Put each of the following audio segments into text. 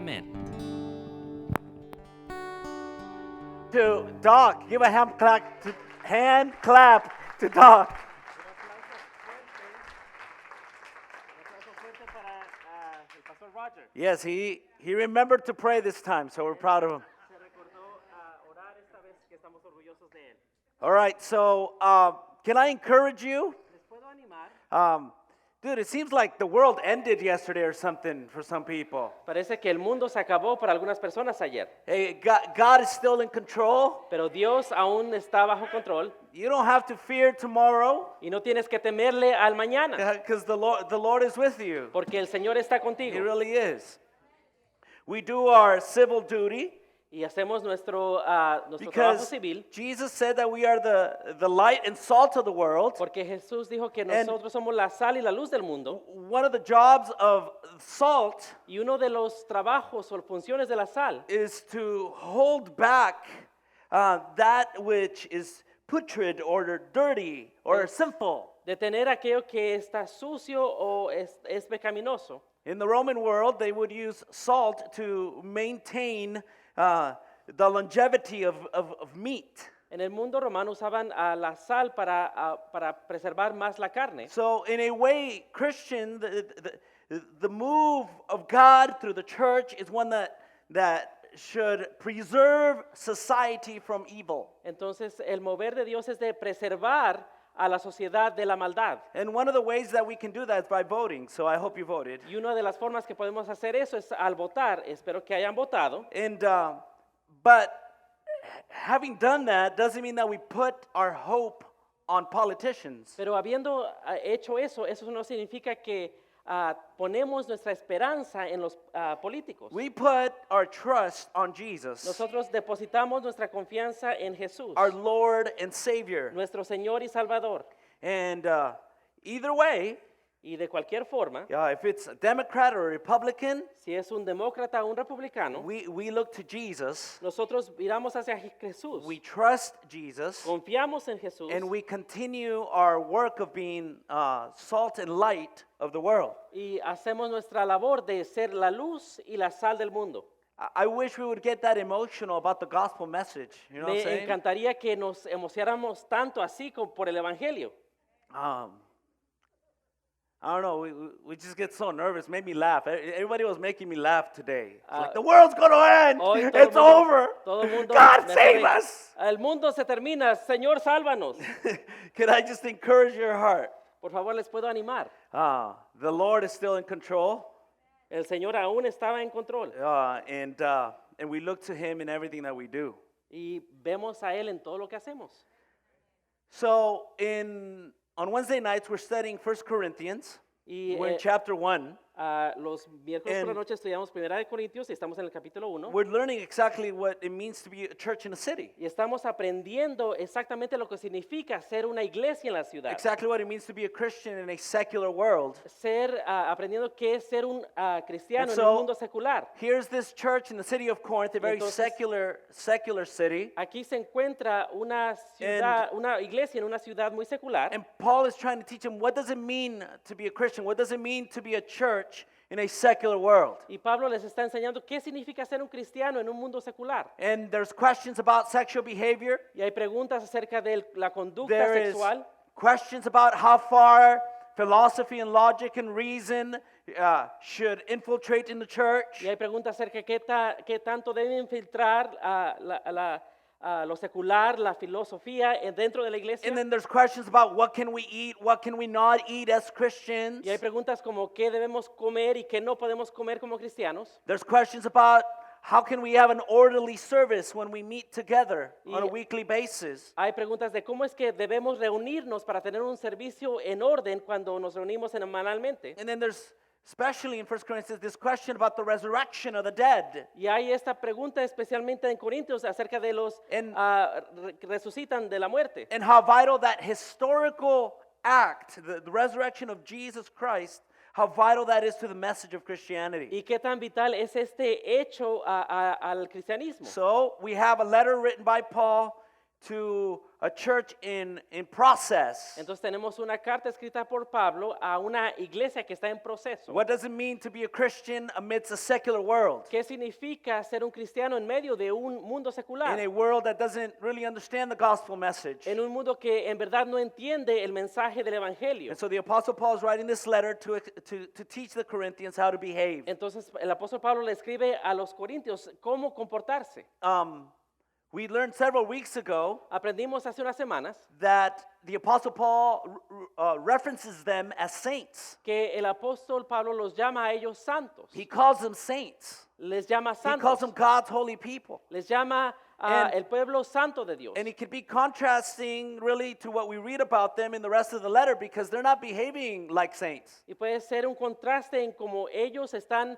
Amén. To Doc, give a hand clap to Doc. Yes, he remembered to pray this time, so we're proud of him. All right, so can I encourage you? Dude, it seems like the world ended yesterday or something for some people. Parece que el mundo se acabó para algunas personas ayer, Hey, God is still in control. pero Dios aún está bajo control You don't have to fear tomorrow y no tienes que temerle al mañana, because the Lord is with you. porque el Señor está He contigo. really is. We do our civil duty Y hacemos nuestro trabajo because civil, Jesus said that we are the light and salt of the world. porque Jesús dijo que nosotros somos la sal y la luz del mundo. One of the jobs of salt Y uno de los trabajos o funciones de la sal is to hold back that which is putrid or dirty or sinful. de tener aquello que está sucio o es pecaminoso. In the Roman world, they would use salt to maintain the longevity of meat. En el mundo romano usaban la sal para preservar más la carne. So, in a way, Christian, the move of God through the church is one that should preserve society from evil. Entonces, el mover de Dios es de preservar a la sociedad de la maldad. And one of the ways that we can do that is by voting. So I hope you voted. Y una de las formas que podemos hacer eso es al votar. Espero que hayan votado. And but having done that doesn't mean that we put our hope on politicians. Pero habiendo hecho eso, eso no significa que ponemos nuestra esperanza en los políticos. We put our trust on Jesus, Nosotros depositamos nuestra confianza en Jesús, our Lord and Savior. nuestro Señor y Salvador. And either way, Y de cualquier forma, if it's a Democrat or a Republican, si es un demócrata o un republicano, we look to Jesus. nosotros miramos hacia Jesús, We trust Jesus. confiamos en Jesús And we continue our work of being salt and light of the world. y hacemos nuestra labor de ser la luz y la sal del mundo. I wish we would get that emotional about the gospel message. You know what I'm Me saying? encantaría que nos emocionáramos tanto así como por el Evangelio. I don't know, we just get so nervous. Made me laugh. Everybody was making me laugh today. It's like Ah, the world's going to end. Hoy todo el It's mundo- over. todo el mundo God me hace save reír. us. El mundo se termina, Señor, sálvanos. Can I just encourage your heart? Por favor, les puedo animar. The Lord is still in control. El Señor aún estaba en control And we look to him in everything that we do. y vemos a Él en todo lo que hacemos. So on Wednesday nights, we're studying 1 Corinthians. Y We're in chapter 1. los miércoles por la And- noche estudiamos Primera de Corintios y estamos en el capítulo 1. We're learning exactly what it means to be a church in a city. Y estamos aprendiendo exactamente lo que significa ser una iglesia en la ciudad. Exactly what it means to be a Christian in a secular world. Aprendiendo qué es ser un cristiano And en un so- mundo secular. Here's this church in the city of Corinth, a very Entonces- secular city. Aquí se encuentra una ciudad, una iglesia en una ciudad muy secular. And Paul is trying to teach them, what does it mean to be a Christian? What does it mean to be a church in a secular world? Y Pablo les está enseñando qué significa ser un cristiano en un mundo secular. And there's questions about sexual behavior. Y hay preguntas acerca de la conducta There is sexual. questions about how far philosophy and logic and reason should infiltrate in the church. Y hay preguntas acerca de qué tanto debe infiltrar lo secular, la filosofía dentro de la iglesia. And then there's questions about what can we eat, what can we not eat as Christians. Y hay preguntas como qué debemos comer y qué no podemos comer como cristianos. There's questions about how can we have an orderly service when we meet together on a Y- weekly basis. Hay preguntas de cómo es que debemos reunirnos para tener un servicio en orden cuando nos reunimos semanalmente. And then there's, especially in 1 Corinthians, this question about the resurrection of the dead. Y hay esta pregunta especialmente en Corintios acerca de los En- que resucitan de la muerte. And how vital that historical act, the resurrection of Jesus Christ, how vital that is to the message of Christianity. Y qué tan vital es este hecho al cristianismo. So we have a letter written by Paul to a church in process. Entonces tenemos una carta escrita por Pablo a una iglesia que está en proceso. What does it mean to be a Christian amidst a secular world? ¿Qué significa ser un cristiano en medio de un mundo secular? In a world that doesn't really understand the gospel message. En un mundo que en verdad no entiende el mensaje del evangelio. And so the Apostle Paul is writing this letter to teach the Corinthians how to behave. Entonces el apóstol Pablo le escribe a los corintios cómo comportarse. We learned several weeks ago Aprendimos hace unas semanas that the Apostle Paul references them as saints. que el apóstol Pablo los llama a ellos santos. He calls them saints. Les llama He calls santos. them God's holy people. Les llama a And- el pueblo santo de Dios. And it could be contrasting really to what we read about them in the rest of the letter because they're not behaving like saints. Y puede ser un contraste en cómo ellos están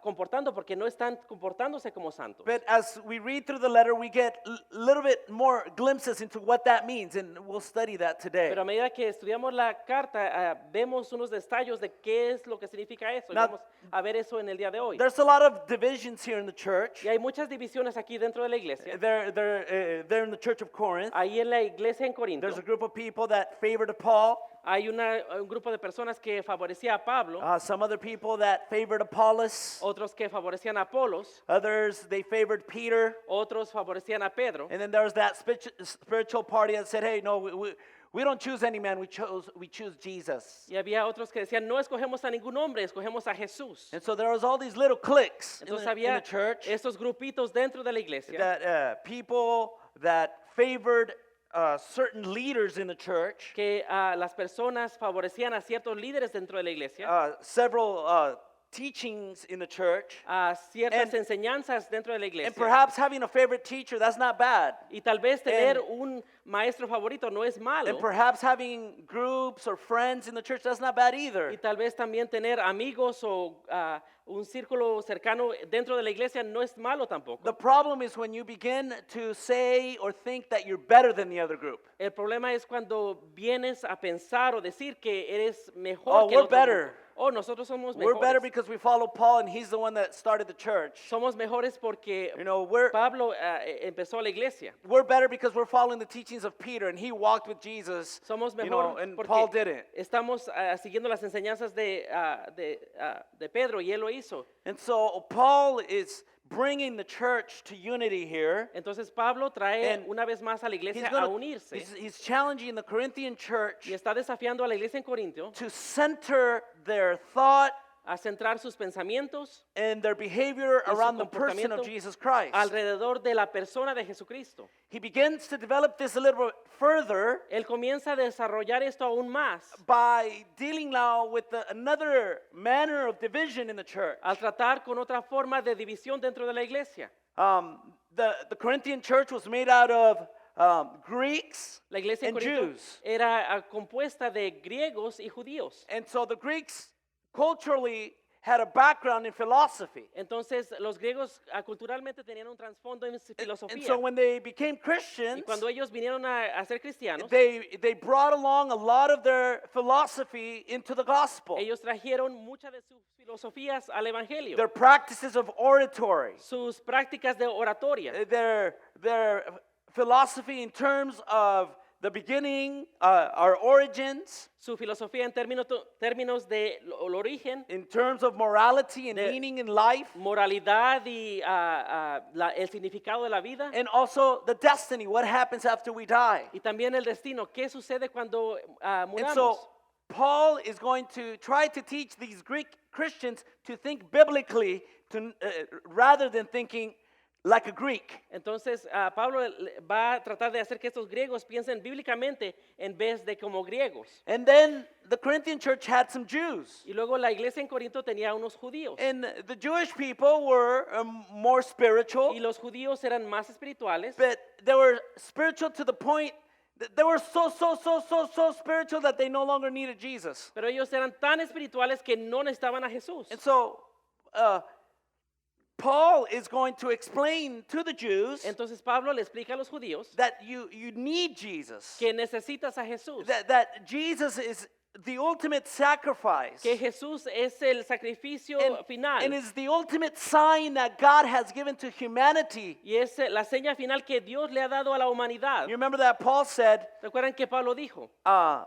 comportando porque no están comportándose como santos. But as we read through the letter, we get a little bit more glimpses into what that means, and we'll study that today. Pero a medida que estudiamos la carta, vemos unos detalles de qué es lo que significa eso. Y Now- vamos a ver eso en el día de hoy. There's a lot of divisions here in the church. Y hay muchas divisiones aquí dentro de la iglesia. They're in the church of Corinth. Ahí en la iglesia en Corinto There's a group of people that favored Paul, hay un grupo de personas que favorecía a Pablo, some other people that favored Apollos, otros que favorecían a Apolos, others they favored Peter, otros favorecían a Pedro. and then there was that spiritual party that said, hey, no, we don't choose any man, we choose Jesus. Y había otros que decían, no escogemos a ningún hombre, escogemos a Jesús. And so there was all these little cliques in Entonces the había church estos grupitos dentro de la iglesia that people that favored certain leaders in the church, que las personas favorecían a ciertos líderes dentro de la iglesia, several teachings in the church, a ciertas and- enseñanzas dentro de la and iglesia. perhaps having a favorite teacher, that's not bad. Y tal vez tener and- un maestro favorito no es malo. And perhaps having groups or friends in the church, that's not bad either. Y tal vez también tener amigos o un círculo cercano dentro de la iglesia no es malo tampoco. The problem is when you begin to say or think that you're better than the other group. El problema es cuando vienes a pensar o decir que eres mejor Oh, que el we're otro better. grupo. Oh, nosotros somos We're better mejores. because we follow Paul and he's the one that started the church. Somos mejores porque You know, we're Pablo empezó la iglesia. better because we're following the teachings of Peter and he walked with Jesus. Somos You know, mejor and porque Paul didn't. estamos siguiendo las enseñanzas de Pedro y él lo hizo. And so Paul is bringing the church to unity here. Entonces Pablo trae And una vez más a la He's, iglesia a gonna- unirse he's challenging the Corinthian church y está desafiando a la iglesia en Corintio to center their thought a centrar sus pensamientos and their behavior y su around the person of comportamiento Jesus Christ. alrededor de la persona de Jesucristo. He begins to develop this a little bit further Él comienza a desarrollar esto aún más by dealing now with another manner of division in the church. al tratar con otra forma de división dentro de la iglesia. The Corinthian church was made out of Greeks La iglesia en and Corinto Jews. era compuesta de griegos y judíos. And so the Greeks culturally had a background in philosophy. Entonces los griegos culturalmente tenían un trasfondo en And filosofía. so when they became Y Christians, cuando ellos vinieron a ser cristianos, they brought along a lot of their philosophy into the gospel. ellos trajeron muchas de sus filosofías al evangelio. Their practices of oratory, Sus prácticas de oratoria, their philosophy in terms of the beginning, our origins, su filosofía en términos de el origen, in terms of morality and The- meaning in life, moralidad y el significado de la vida, and also the destiny, what happens after we die. y también el destino. ¿Qué sucede cuando And muramos? so Paul is going to try to teach these Greek Christians to think biblically rather than thinking like a Greek. Entonces, Pablo va a tratar de hacer que estos griegos piensen bíblicamente en vez de como griegos. And then the Corinthian church had some Jews. Y luego la iglesia en Corinto tenía unos judíos. And the Jewish people were more spiritual, Y los judíos eran más espirituales, but they were spiritual to the point that they were so spiritual that they no longer needed Jesus. pero ellos eran tan espirituales que no necesitaban a Jesús. And so Paul is going to explain to the Jews Entonces Pablo le explica a los judíos that you need Jesus. que necesitas a Jesús. That Jesus is the ultimate sacrifice. que Jesús es el sacrificio final. And is the ultimate sign that God has given to humanity. Y es la seña final que Dios le ha dado a la humanidad. You remember that Paul said, ¿Recuerdan que Pablo dijo?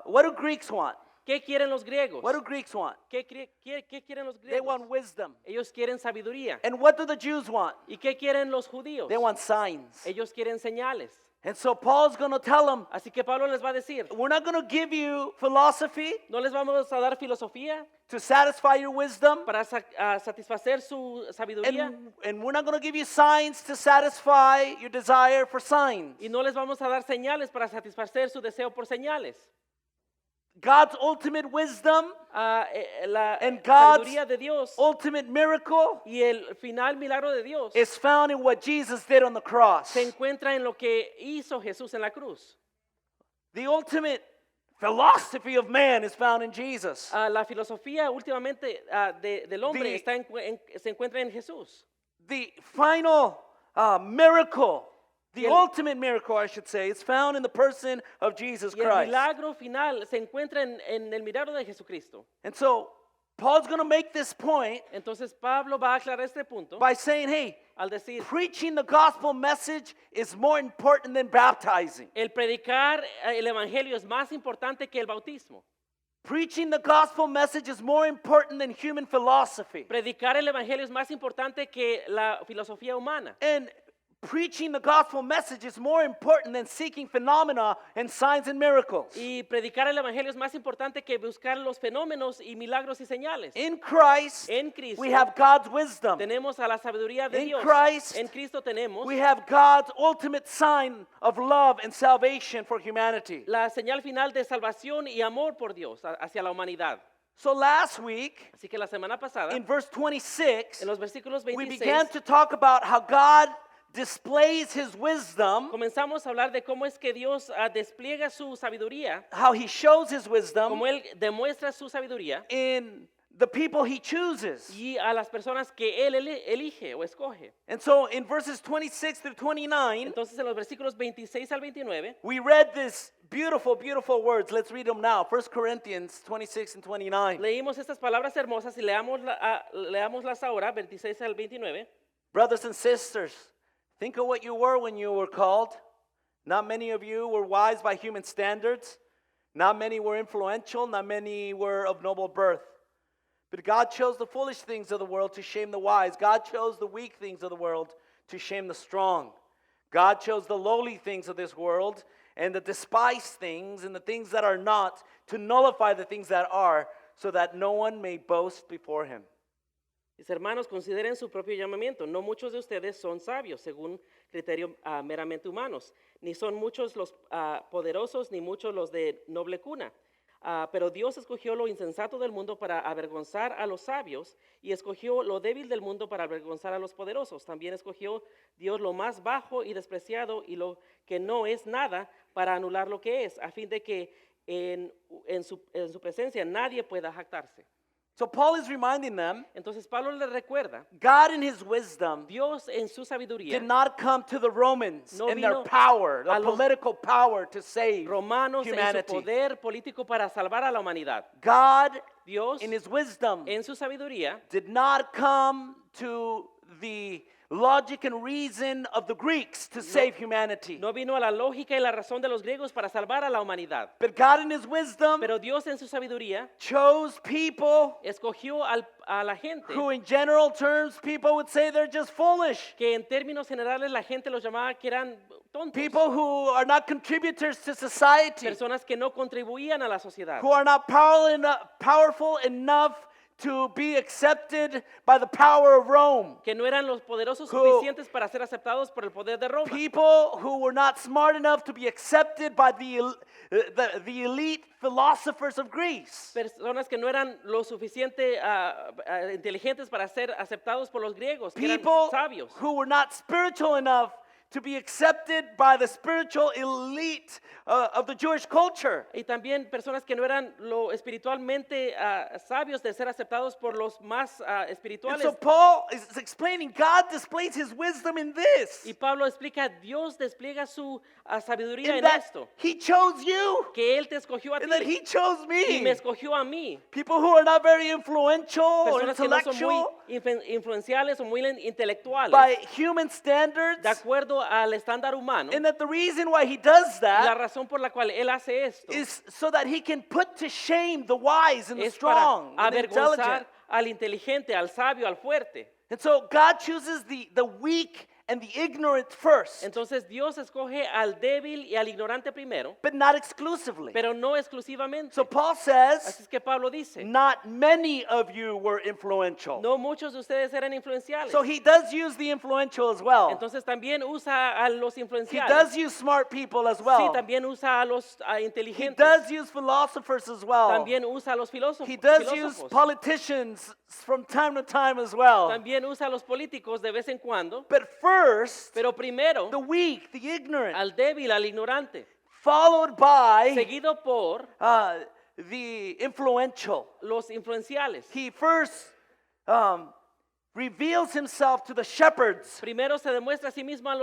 what do Greeks want? ¿Qué quieren los griegos? What do Greeks want? ¿Qué quieren los They griegos? want wisdom. Ellos quieren sabiduría. And what do the Jews want? ¿Y qué quieren los judíos? They want signs. Ellos quieren señales. And so Paul's going to tell them, Así que Pablo les va a decir, we're not going to give you philosophy no les vamos a dar filosofía to satisfy your wisdom. para satisfacer su sabiduría And we're not going to give you signs to satisfy your desire for signs. y no les vamos a dar señales para satisfacer su deseo por señales. God's ultimate wisdom, La And God's sabiduría de Dios ultimate miracle y el final milagro de Dios is found in what Jesus did on the cross. se encuentra en lo que hizo Jesús en la cruz. The ultimate philosophy of man is found in Jesus. La filosofía últimamente del hombre se encuentra en Jesús. The final miracle, the Y el- ultimate miracle, I should say, is found in the person of Jesus Y el Christ. milagro final se encuentra en el milagro de Jesucristo. And so Paul's going to make this point Entonces Pablo va a aclarar este punto by saying, hey, al decir, preaching the gospel message is more important than baptizing. el predicar el evangelio es más importante que el bautismo. Preaching the gospel message is more important than human philosophy. Predicar el evangelio es más importante que la filosofía humana. And preaching the gospel message is more important than seeking phenomena and signs and miracles. Y predicar el evangelio es más importante que buscar los fenómenos y milagros y señales. In Christ, En Cristo we have God's wisdom. tenemos a la sabiduría de In Dios. Christ, En Cristo tenemos We have God's ultimate sign of love and salvation for humanity. la señal final de salvación y amor por Dios hacia la humanidad. So last week, Así que la semana pasada, in verse 26, en los versículos we 26, began to talk about how God displays his wisdom, comenzamos a hablar de cómo es que Dios despliega su sabiduría, how he shows his wisdom cómo Él demuestra su sabiduría in the people he chooses. y a las personas que Él elige o escoge. And so in verses 26 through 29, Entonces en los versículos 26 al 29, we read this beautiful, beautiful words. Let's read them now. 1 Corinthians 26 and 29. leímos estas palabras hermosas y leámoslas ahora, 26 al 29. Brothers and sisters, think of what you were when you were called. Not many of you were wise by human standards. Not many were influential. Not many were of noble birth. But God chose the foolish things of the world to shame the wise. God chose the weak things of the world to shame the strong. God chose the lowly things of this world and the despised things and the things that are not to nullify the things that are, so that no one may boast before him. Mis hermanos, consideren su propio llamamiento. No muchos de ustedes son sabios según criterios meramente humanos, ni son muchos los poderosos, ni muchos los de noble cuna. Pero Dios escogió lo insensato del mundo para avergonzar a los sabios y escogió lo débil del mundo para avergonzar a los poderosos. También escogió Dios lo más bajo y despreciado y lo que no es nada para anular lo que es, a fin de que en su presencia nadie pueda jactarse. So Paul is reminding them, Entonces Pablo les recuerda, God in his wisdom Dios en su sabiduría, did not come to the Romans No in their vino power, a the los political power to save romanos en su humanity. poder político para salvar a la humanidad. God Dios in his wisdom en su sabiduría did not come to the logic and reason of the Greeks to save humanity. no vino a la lógica y la razón de los griegos para salvar a la humanidad. But God in his wisdom Pero Dios en su sabiduría chose people escogió a la gente who in general terms people would say they're just foolish. que en términos generales la gente los llamaba que eran tontos. People who are not contributors to society, Personas que no contribuían a la sociedad. who are not powerful enough to be accepted by the power of Rome. Que no eran los poderosos Who- suficientes para ser aceptados por el poder de Roma. People who were not smart enough to be accepted by the elite philosophers of Greece. Personas que no eran lo suficiente inteligentes para ser aceptados por los griegos, que eran People sabios. who were not spiritual enough to be accepted by the spiritual elite of the Jewish culture. Y también personas que no eran lo espiritualmente sabios de ser aceptados por los más And espirituales. so Paul is explaining God displays his wisdom in this. Y Pablo explica, Dios despliega su sabiduría In en that esto, he chose you. que Él te escogió a And that ti he chose y me me. escogió a mí. People who are not very influential or Personas que no son muy intellectual influenciales o muy intelectuales, by human standards. de acuerdo al estándar humano. And that the reason why he does Y la that razón por la cual Él hace esto is so that he can put to shame the wise and the es para strong and the intelligent. avergonzar al inteligente, al sabio, al fuerte. And so God chooses the weak and the ignorant first, Entonces Dios escoge al débil y al ignorante primero, but not exclusively. pero no exclusivamente. So Paul Así says, es que Pablo dice, not many of you were influential. no muchos de ustedes eran influenciales. So he does use the influential as well. Entonces también usa a los He influenciales. does use smart people as Sí, well. también usa a los He inteligentes. does use philosophers as well. También usa a los He does use filósofos. politicians from time to time as well. También usa a los políticos de vez en cuando. But first, Pero primero, the weak, the ignorant, al débil, al ignorante. followed by Seguido por the influential. los influenciales. He first reveals himself to the shepherds, Primero se demuestra a sí mismo a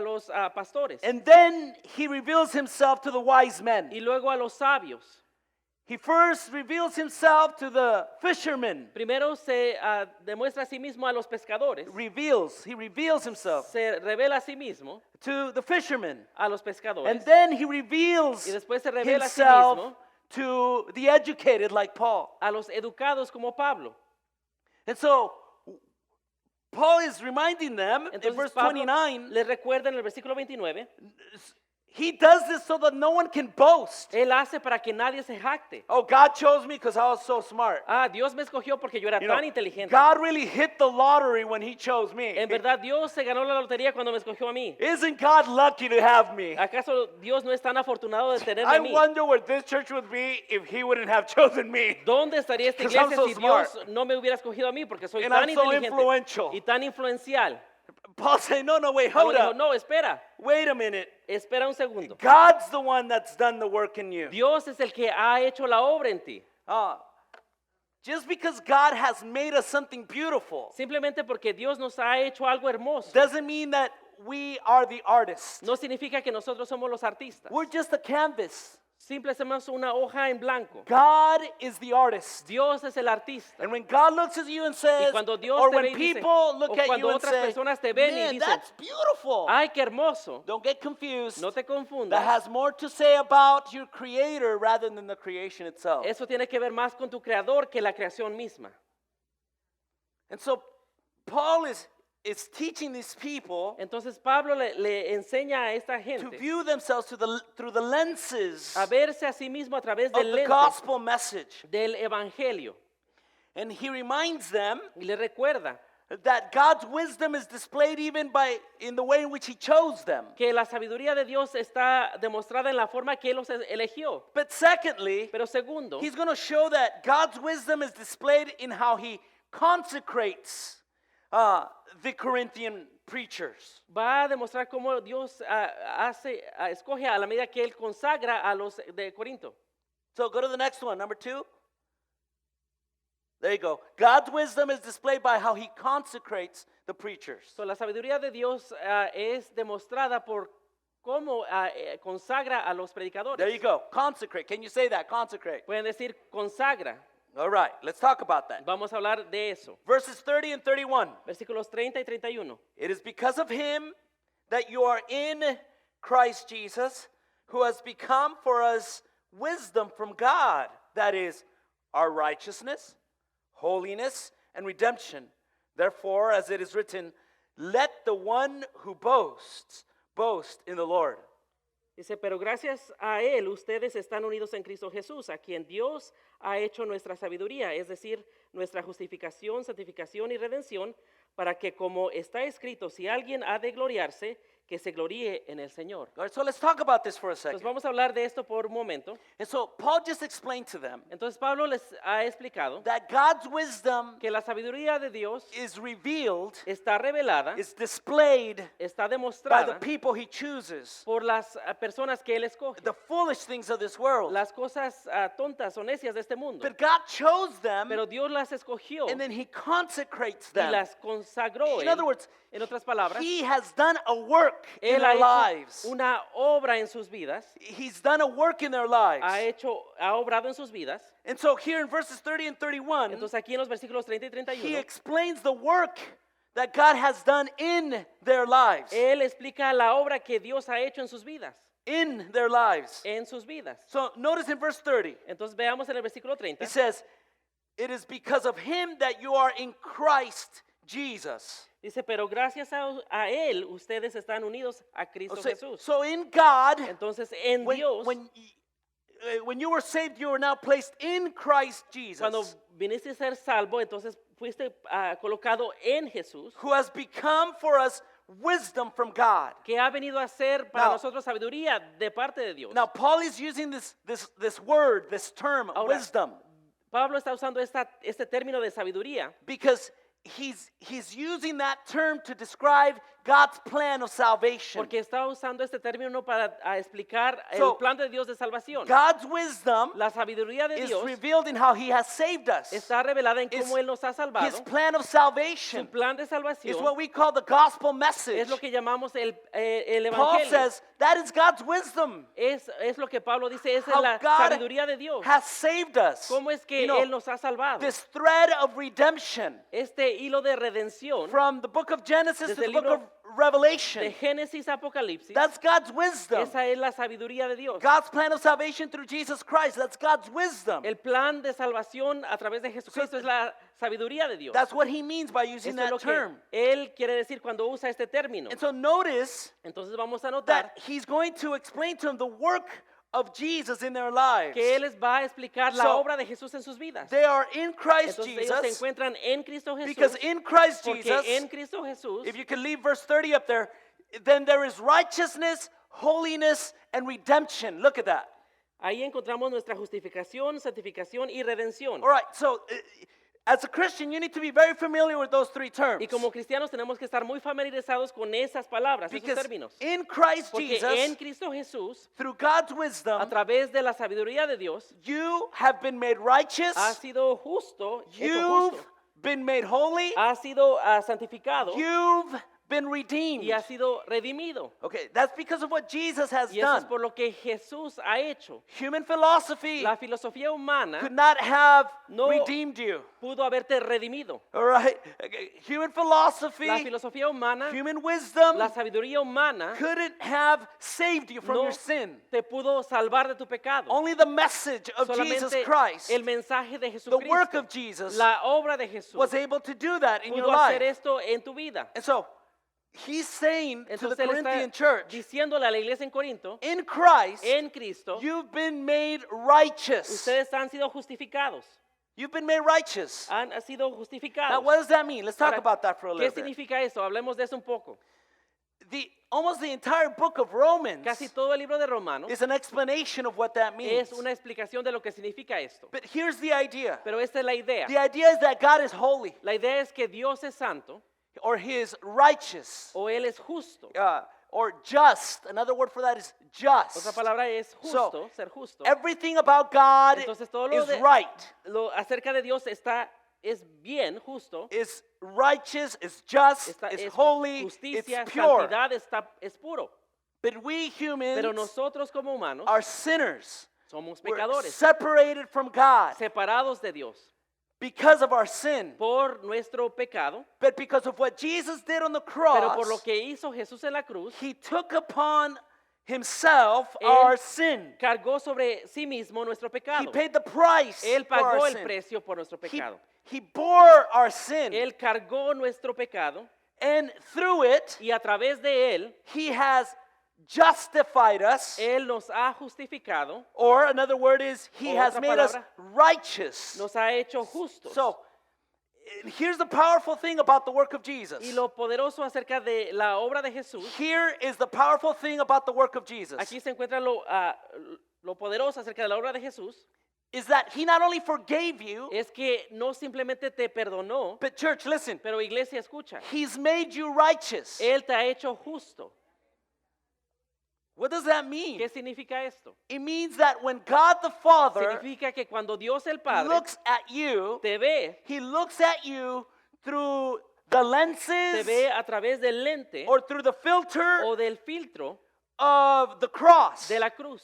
los pastores. and then he reveals himself to the wise men. Y luego a los sabios. He first reveals himself to the fishermen. Primero se demuestra a sí mismo a los pescadores. He reveals himself Se revela a sí mismo to the fishermen. a los pescadores. And then he reveals Y después se revela a sí himself mismo to the educated like Paul. a los educados como Pablo. And so Paul is reminding them in Entonces verse Pablo 29, les recuerda en el versículo 29, he does this so that no one can boast. Él hace para que nadie se jacte. Oh, God chose me because I was so smart. Dios me escogió porque yo era You know, tan inteligente. God really hit the lottery when he chose me. En verdad, Dios se ganó la lotería cuando me escogió a mí. Isn't God lucky to have me? ¿Acaso Dios no es tan afortunado de tenerme I a mí? wonder where this church would be if he wouldn't have chosen me. ¿Dónde estaría esta 'Cause I'm iglesia so si Dios smart. no me hubiera escogido a mí? Porque soy And tan I'm so inteligente influential. y tan influencial. Paul said, no, wait, Pablo hold dijo, up. no, espera, Wait a minute. espera un segundo. God's the one that's done the work in you. Dios es el que ha hecho la obra en ti. Just because God has made us something beautiful Simplemente porque Dios nos ha hecho algo hermoso, doesn't mean that we are the artists. no significa que nosotros somos los artistas. We're just a canvas. Simple somos una hoja en blanco. God is the artist. Dios es el artista. And when God looks at you and Y says, cuando Dios or te when ve y dice, people look o at you cuando and otras say, personas te ven y man, dicen, that's beautiful. ay, qué hermoso. Don't get confused. No te That confundas. has more to say about your creator rather than the creation itself. Eso tiene que ver más con tu creador que la creación misma. And so Paul is teaching these people Entonces Pablo le enseña a esta to gente view themselves through the lenses a verse a sí mismo a través of del the lente gospel message. del evangelio. And he reminds them Y le recuerda that God's wisdom is displayed even in the way in which he chose them. que la sabiduría de Dios está demostrada en la forma que Él los eligió. But secondly, Pero segundo, he's going to show that God's wisdom is displayed in how he consecrates the Corinthian preachers. va a demostrar cómo Dios escoge a la medida que Él consagra a los de Corinto. So go to the next one, number 2. There you go. God's wisdom is displayed by how he consecrates the preachers. So, la sabiduría de Dios es demostrada por cómo consagra a los predicadores. There you go. Consecrate. Can you say that? Consecrate. Pueden decir consagra. All right, let's talk about that. Vamos a hablar de eso. Verses 30 and 31. Versículos 30 y 31. It is because of him that you are in Christ Jesus, who has become for us wisdom from God. That is, our righteousness, holiness, and redemption. Therefore, as it is written, let the one who boasts boast in the Lord. Dice, pero gracias a Él ustedes están unidos en Cristo Jesús, a quien Dios ha hecho nuestra sabiduría, es decir, nuestra justificación, santificación y redención, para que como está escrito, si alguien ha de gloriarse, que se gloríe en el Señor. All right, so let's talk about this for a Entonces second. vamos a hablar de esto por un momento. And so Paul just explained to them Entonces Pablo les ha explicado that God's wisdom que la sabiduría de Dios is revealed, está revelada, is displayed está by the demostrada people he chooses. por las personas que Él escoge. The foolish things of this world. Las cosas tontas o necias de este mundo. But God chose them Pero Dios las escogió and then he consecrates y them. las consagró. In Él. other words, En otras palabras, he has done a work in Él ha their hecho lives. una obra en sus vidas, He's done a work in their lives. ha obrado en sus vidas. And so here in verses 30 and 31, Entonces aquí en los versículos 30 y he 31, explains the work that God has done in their lives. Él explica la obra que Dios ha hecho en sus vidas, In their lives. en sus vidas. So notice in verse 30, Entonces veamos en el versículo 30, it says, "It is because of him that you are in Christ Jesus." dice, pero gracias a Él ustedes están unidos a Cristo Jesús. So in God, Entonces en when, Dios, when you were saved, you were now placed in Christ cuando Jesus, viniste a ser salvo, entonces fuiste colocado en Jesús, who has become for us wisdom from God. que ha venido a ser para Now- nosotros sabiduría de parte de Dios. Now, Paul is using this word, this term, Ahora, wisdom, Pablo está usando este término de sabiduría because he's using that term to describe God's plan of salvation. porque está usando este término para explicar So, el plan de Dios de salvación. God's wisdom La sabiduría de is Dios revealed in how he has saved us. está revelada en His- cómo Él nos ha His salvado. plan of Su salvation plan de is salvación what we call the gospel message. es lo que llamamos el Paul evangelio. says that is God's wisdom. Es lo que Pablo dice, esa es How la God sabiduría de Dios. has saved us. ¿Cómo es que You know, Él nos ha salvado? this thread of redemption Este hilo de redención from the book of Genesis to Desde the el book libro of Revelation. de Génesis a Apocalipsis, That's God's wisdom. esa es la sabiduría de Dios. God's plan of salvation through Jesus Christ. That's God's wisdom. El plan de salvación a través de Jesucristo es la sabiduría de Dios. That's what he means by using Eso es that lo que term. Él quiere decir cuando usa este término. And so notice Entonces vamos a notar that he's going to explain to them the work of Jesus in their lives. que Él les va a explicar la So, obra de Jesús en sus vidas. They are in Christ Entonces ellos se Jesus encuentran en Cristo because Jesús in Christ porque Jesus, en Cristo Jesús, if you can leave verse 30 up there, then there is righteousness, holiness, and redemption. Look at that. ahí encontramos nuestra justificación, santificación y redención. All right, so as a Christian, you need to be very familiar with those three terms. Y como cristianos tenemos que estar muy familiarizados con esas palabras, esos Because términos. in Christ Porque Jesus, en Cristo Jesús, through God's a wisdom, través de la sabiduría de Dios, you have been made righteous, ha sido justo, hecho you've justo, been made holy, ha sido santificado you've been redeemed. y ha sido redimido. Okay, that's because of what Jesus has Y eso es done. por lo que Jesús ha hecho. Human philosophy La filosofía humana could not have no redeemed you. pudo haberte redimido. All right, okay, human philosophy, La filosofía humana, human wisdom la sabiduría humana couldn't have saved you from no your sin. te pudo salvar de tu pecado. Only the message of Jesus Solamente Christ, el mensaje de the work Jesucristo, of Jesus, la obra de Jesús, was able to do that in your pudo hacer life. esto en tu vida. And so, he's saying to the Entonces él Corinthian está church, diciéndole a la iglesia en Corinto, in Christ, en Cristo, you've been made righteous. ustedes han sido justificados. You've been made righteous. Han sido Now, justificados. what does that mean? Let's talk Ahora, about that for a ¿Qué little bit. significa eso? Hablemos de eso un poco. Almost the entire book of Romans Casi todo el libro de Romanos is an explanation of what that means. es una explicación de lo que significa esto. But here's the idea. Pero esta es la idea. The idea is that God is holy La idea es que Dios es santo or he is righteous o Él es justo. or just. Another word for that is just. Otra palabra es So, justo, ser justo. Everything about God Entonces todo lo is de- right, Lo acerca de Dios es bien, justo. is righteous, is just, is Es holy, justicia, it's pure. santidad, es puro. But we humans Pero nosotros como humanos are sinners. somos We're pecadores, separated from God separados de Dios because of our sin. por nuestro pecado, But because of what Jesus did on the pero por lo cross, que hizo Jesús en la cruz, he took upon himself Él our sin. cargó sobre sí mismo nuestro He pecado. paid the price Él for our pagó el sin. precio por nuestro He, pecado. he bore our sin. Él cargó nuestro pecado And through it, y a través de él, he has justified us. él nos ha justificado, Or another word is, he has Otra made us palabra, righteous. nos ha hecho justos. So, Here's the powerful thing about the work of Jesus. Y lo poderoso acerca de la obra de Jesús, Here is the powerful thing about the work of Jesus. aquí se encuentra lo poderoso acerca de la obra de Jesús, Is that he not only forgave you, es que no simplemente te perdonó, but church, listen, pero iglesia, escucha, he's made you righteous. Él te ha hecho justo. What does that mean? ¿Qué significa esto? It means that when God the Father Significa que cuando Dios el Padre looks at you, te ve he looks at you through the te lenses ve a través del lente or through the filter o del filtro of the cross. de la cruz.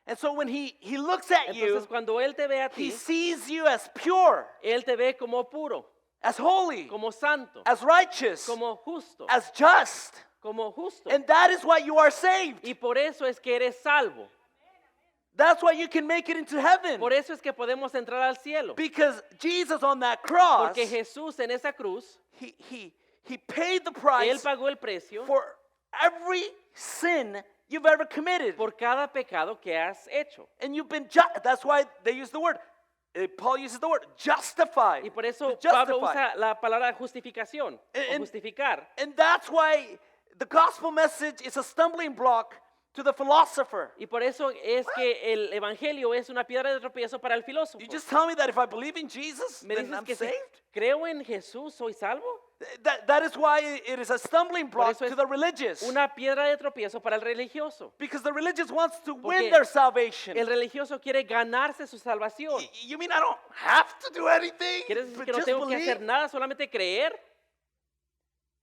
And so when he looks at you, Entonces cuando Él te ve a he ti, sees you as pure, Él te ve como puro, as holy, como santo, as righteous, como justo, as just. como justo. And that is why you are saved. Y por eso es que eres salvo. That's why you can make it into heaven. Por eso es que podemos entrar al cielo. Because Jesus on that cross, Porque Jesús en esa cruz, he paid the Él price pagó el precio for every sin you've ever committed. por cada pecado que has hecho. And you've been that's why they use the word. Paul uses the word justified. Y por eso Justified. Pablo usa la palabra justificación o And- justificar. And that's why the gospel message is a stumbling block to the philosopher. Y por eso es que el evangelio es una piedra de tropiezo para el filósofo. You just tell me that if I believe in Jesus, Me then dices I'm que si saved? creo en Jesús soy salvo. That is why it is a stumbling block eso es to the religious. Una piedra de tropiezo para el religioso. Because the religious wants to Porque win their salvation. El religioso quiere ganarse su salvación. You mean I don't have to do anything? ¿Quieres decir but que no just tengo que believe? hacer nada, solamente creer?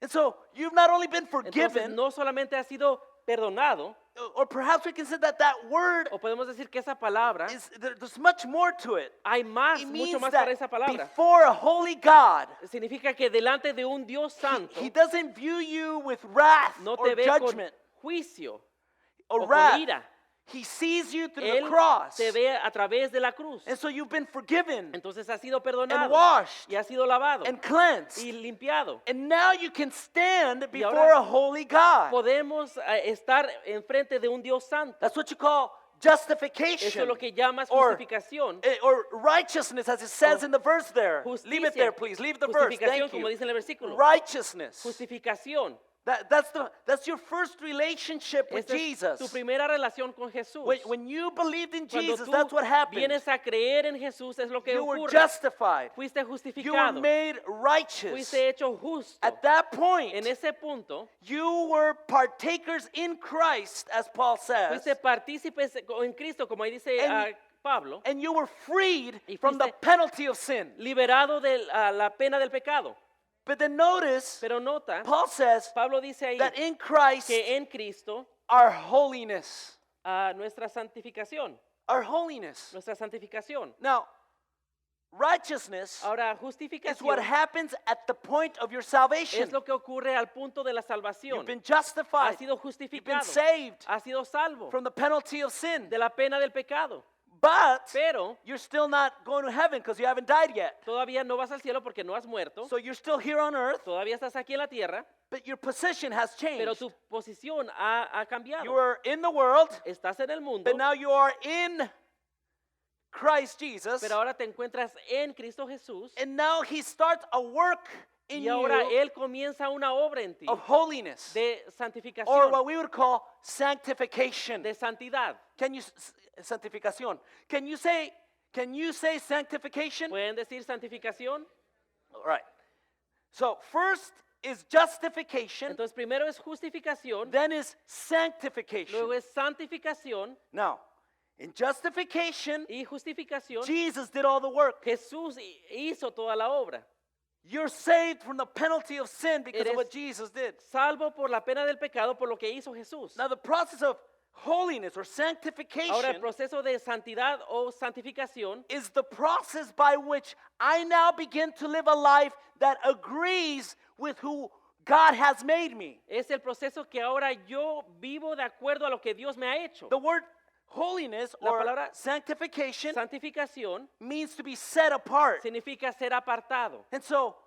And so you've not only been Entonces forgiven, no solamente has sido perdonado, or perhaps we can say that that word o podemos decir que esa palabra, there's much more to it. hay más, It mucho means más para that esa palabra. before a holy God, Significa que delante de un Dios santo he doesn't view you with wrath no or te ve con judgment juicio or o con wrath. ira. He sees you through Él the cross. te ve a través de la cruz. And so you've been forgiven Entonces has sido and perdonado washed y has sido lavado and cleansed. y limpiado. And now you can stand before ahora a holy God. Podemos estar enfrente de un Dios santo. That's what you call Eso justification es lo que llamas or, justificación. or righteousness, as it says O in the verse there. Leave it Justicia. there, please. Leave the verse. Justificación, Thank como you. dice en el versículo. Righteousness. Justificación. That's your first relationship with Esta es tu Jesus. primera relación con Jesús. When you believed in Cuando Jesus, tú that's what happened. vienes a creer en Jesús es lo que You were ocurre. justified. Fuiste You were justificado. made righteous. Fuiste hecho justo. At that point, En ese punto, you were partakers in Christ, as Paul says, fuiste partícipes en Cristo, como ahí dice And- Pablo, and you were freed Y from the fuiste- penalty of sin. liberado de la pena del pecado. But then notice, Pero nota, Paul says Pablo dice ahí that in Christ, que en Cristo our holiness, nuestra santificación, our holiness. nuestra santificación. Now, righteousness Ahora, is what justificación happens at the point of your salvation. es lo que ocurre al punto de la You've salvación. been Has justified. sido You've been justificado. saved Has sido salvo from the penalty of sin. de la pena del pecado. But Pero you're still not going to heaven because you haven't died yet. todavía no vas al cielo porque no has muerto. So you're still here on earth, Todavía estás aquí en la tierra, but your position has pero changed. tu posición ha You cambiado. were in the world, Estás en el mundo, but now you are in Christ Jesus. pero ahora te encuentras en Cristo Jesús. And now he starts a work in Y ahora you Él comienza una obra en ti of holiness, de or santificación, what we would call sanctification. de santidad. Can you santificación? Can you say sanctification? ¿Pueden decir santificación? All right. So first is justification, Entonces primero es justificación, then is sanctification. luego es santificación Now, in justification, y justificación. Jesus did all the work. Jesús hizo toda la obra. You're saved from the penalty of sin because of Eres- what Jesus did. Salvo por la pena del pecado por lo que hizo Jesús. Now, the process of holiness or Ahora el sanctification proceso de santidad o santificación is the process by which I now begin to live a life that agrees with who God has made me. es el proceso que ahora yo vivo de acuerdo a lo que Dios me ha hecho. The word holiness La or palabra sanctification Santificación means to be set apart. significa ser apartado. And so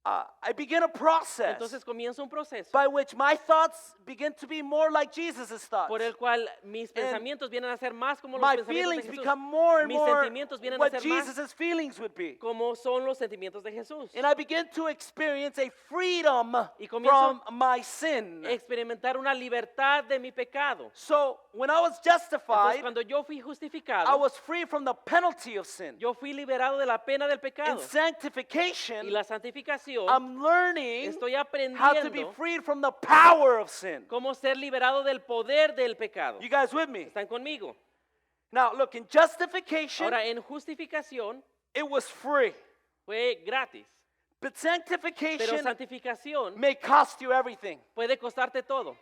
I begin a process Entonces comienza un proceso by which my thoughts begin to be more like Jesus' thoughts. por el cual mis pensamientos vienen a ser más como los My pensamientos de feelings Jesús. become more and Mis more sentimientos vienen a what ser más Jesus' feelings would be. como son los sentimientos de Jesús. And I begin to experience a freedom Y comienzo from my sin. Experimentar una libertad de mi pecado. So when I was Entonces justified, cuando yo fui I justificado, was free from the penalty of sin. yo fui liberado de la pena del In pecado. sanctification, Y la santificación, I'm learning estoy how to be aprendiendo freed from the power of sin. cómo ser liberado del poder del pecado. You guys with me? ¿Están conmigo? Now, look, in justification, Ahora, en justificación it was free. fue gratis, But pero sanctification santificación may cost you everything. puede costarte todo.